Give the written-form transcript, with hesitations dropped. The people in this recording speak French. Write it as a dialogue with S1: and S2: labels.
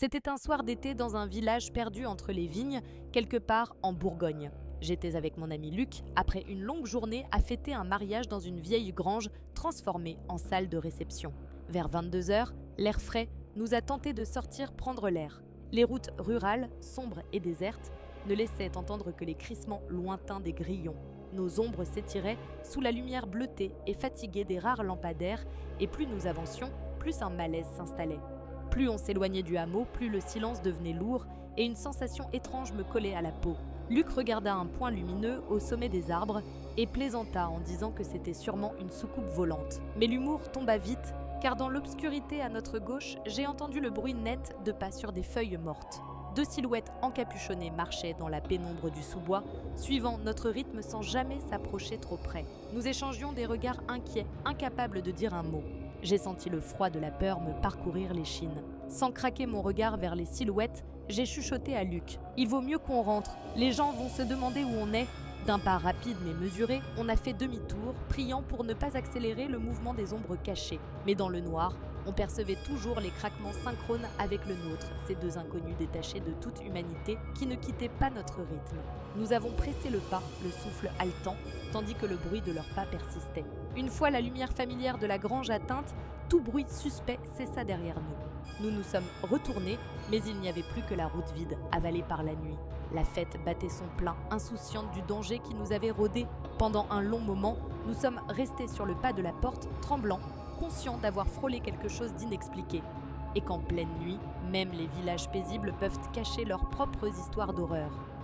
S1: C'était un soir d'été dans un village perdu entre les vignes, quelque part en Bourgogne. J'étais avec mon ami Luc, après une longue journée à fêter un mariage dans une vieille grange transformée en salle de réception. Vers 22h, l'air frais nous a tenté de sortir prendre l'air. Les routes rurales, sombres et désertes, ne laissaient entendre que les crissements lointains des grillons. Nos ombres s'étiraient sous la lumière bleutée et fatiguée des rares lampadaires, et plus nous avancions, plus un malaise s'installait. Plus on s'éloignait du hameau, plus le silence devenait lourd et une sensation étrange me collait à la peau. Luc regarda un point lumineux au sommet des arbres et plaisanta en disant que c'était sûrement une soucoupe volante. Mais l'humour tomba vite, car dans l'obscurité à notre gauche, j'ai entendu le bruit net de pas sur des feuilles mortes. 2 silhouettes encapuchonnées marchaient dans la pénombre du sous-bois, suivant notre rythme sans jamais s'approcher trop près. Nous échangions des regards inquiets, incapables de dire un mot. J'ai senti le froid de la peur me parcourir l'échine. Sans craquer mon regard vers les silhouettes, j'ai chuchoté à Luc. « Il vaut mieux qu'on rentre, les gens vont se demander où on est. » D'un pas rapide mais mesuré, on a fait demi-tour, priant pour ne pas accélérer le mouvement des ombres cachées. Mais dans le noir, on percevait toujours les craquements synchrones avec le nôtre, ces 2 inconnus détachés de toute humanité qui ne quittaient pas notre rythme. Nous avons pressé le pas, le souffle haletant, tandis que le bruit de leurs pas persistait. Une fois la lumière familière de la grange atteinte, tout bruit suspect cessa derrière nous. Nous nous sommes retournés, mais il n'y avait plus que la route vide, avalée par la nuit. La fête battait son plein, insouciante du danger qui nous avait rôdés. Pendant un long moment, nous sommes restés sur le pas de la porte, tremblants, conscients d'avoir frôlé quelque chose d'inexpliqué. Et qu'en pleine nuit, même les villages paisibles peuvent cacher leurs propres histoires d'horreur.